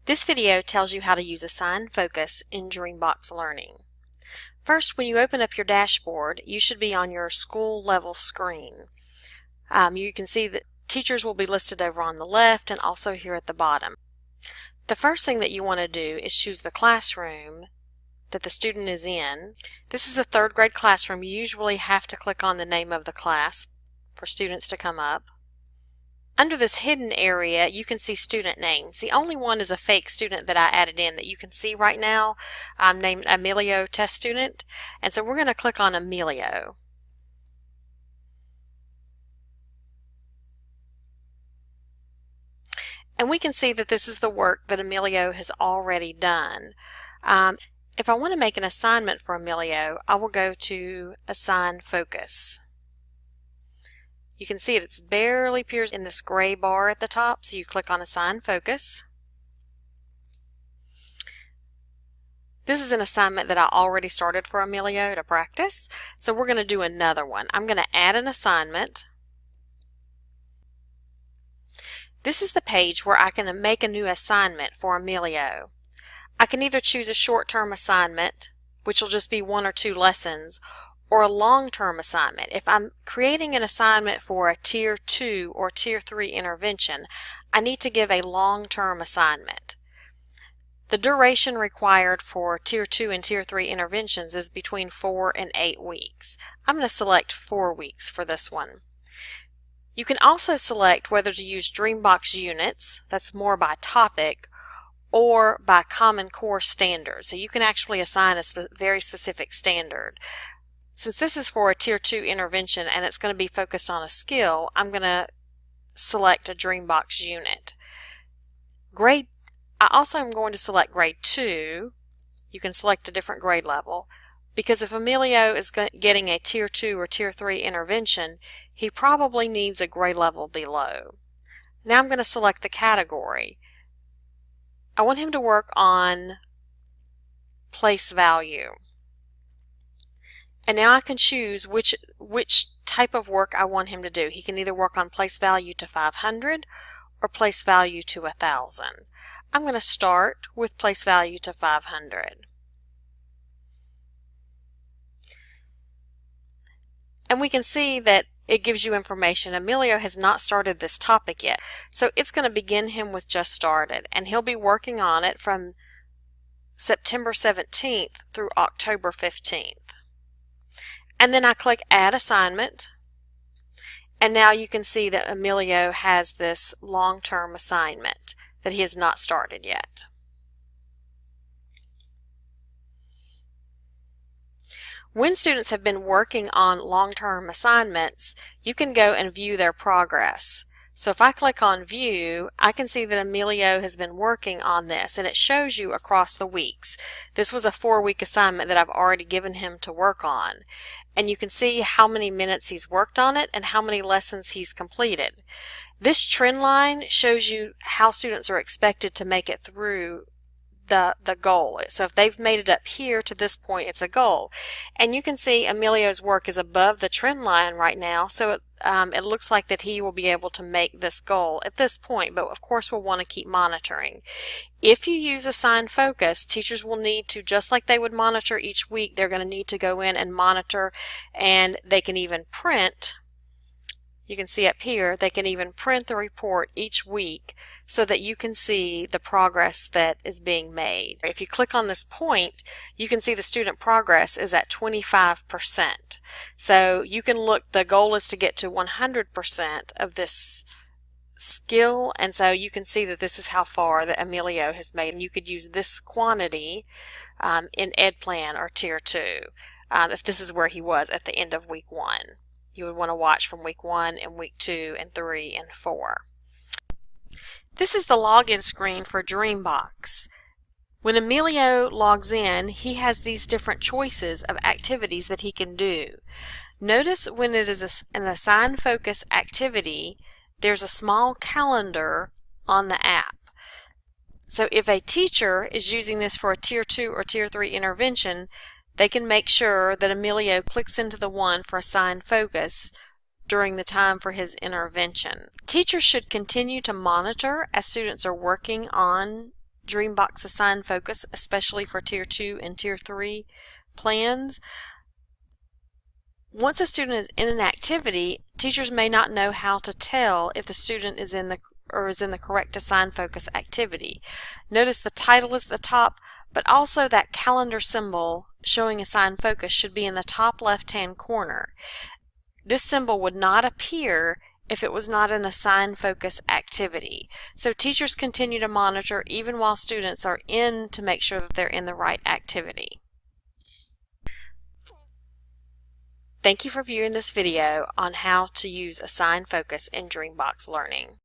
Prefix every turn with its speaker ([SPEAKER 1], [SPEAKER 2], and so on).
[SPEAKER 1] This video tells you how to use AssignFocus in Dreambox Learning. First, when you open up your dashboard, you should be on your school level screen. You can see that teachers will be listed over on the left and also here at the bottom. The first thing that you want to do is choose the classroom that the student is in. This is a third grade classroom. You usually have to click on the name of the class for students to come up. Under this hidden area, you can see student names. The only one is a fake student that I added in that you can see right now. I'm named Emilio Test Student, and so we're going to click on Emilio. And we can see that this is the work that Emilio has already done. If I want to make an assignment for Emilio, I will go to AssignFocus. You can see it barely appears in this gray bar at the top, so you click on AssignFocus. This is an assignment that I already started for Emilio to practice, so we're going to do another one. I'm going to add an assignment. This is the page where I can make a new assignment for Emilio. I can either choose a short-term assignment, which will just be 1 or 2 lessons, or a long-term assignment. If I'm creating an assignment for a Tier 2 or Tier 3 intervention, I need to give a long-term assignment. The duration required for Tier 2 and Tier 3 interventions is between 4 and 8 weeks. I'm going to select 4 weeks for this one. You can also select whether to use Dreambox units, that's more by topic, or by Common Core standard. So you can actually assign a very specific standard. Since this is for a Tier 2 intervention and it's going to be focused on a skill, I'm going to select a Dreambox unit. I also am going to select grade 2. You can select a different grade level, because if Emilio is getting a Tier 2 or Tier 3 intervention, he probably needs a grade level below. Now I'm going to select the category. I want him to work on place value. And now I can choose which type of work I want him to do. He can either work on place value to 500 or place value to 1,000. I'm going to start with place value to 500. And we can see that it gives you information. Emilio has not started this topic yet, so it's going to begin him with just started, and he'll be working on it from September 17th through October 15th. And then I click Add Assignment, and now you can see that Emilio has this long-term assignment that he has not started yet. When students have been working on long-term assignments, you can go and view their progress. So if I click on View, I can see that Emilio has been working on this, and it shows you across the weeks. This was a 4-week assignment that I've already given him to work on. And you can see how many minutes he's worked on it and how many lessons he's completed. This trend line shows you how students are expected to make it through the goal. So if they've made it up here to this point, it's a goal. And you can see Emilio's work is above the trend line right now, so it looks like that he will be able to make this goal at this point, but of course we'll want to keep monitoring. If you use AssignFocus, teachers will need to, just like they would monitor each week, they're going to need to go in and monitor, and they can even print. You can see up here, they can even print the report each week so that you can see the progress that is being made. If you click on this point, you can see the student progress is at 25%. So you can look, the goal is to get to 100% of this skill, and so you can see that this is how far that Emilio has made. And you could use this quantity in Ed Plan or Tier 2 if this is where he was at the end of week 1. You would want to watch from week 1 and week 2 and 3 and 4. This is the login screen for Dreambox. When Emilio logs in, he has these different choices of activities that he can do. Notice when it is an AssignFocus activity, there's a small calendar on the app. So if a teacher is using this for a Tier 2 or Tier 3 intervention, they can make sure that Emilio clicks into the one for AssignFocus during the time for his intervention. Teachers should continue to monitor as students are working on Dreambox AssignFocus, especially for Tier 2 and Tier 3 plans. Once a student is in an activity, teachers may not know how to tell if the student is in the correct AssignFocus activity. Notice the title is at the top, but also that calendar symbol showing AssignFocus should be in the top left-hand corner. This symbol would not appear if it was not an AssignFocus activity. So teachers continue to monitor even while students are in to make sure that they're in the right activity. Thank you for viewing this video on how to use AssignFocus in Dreambox Learning.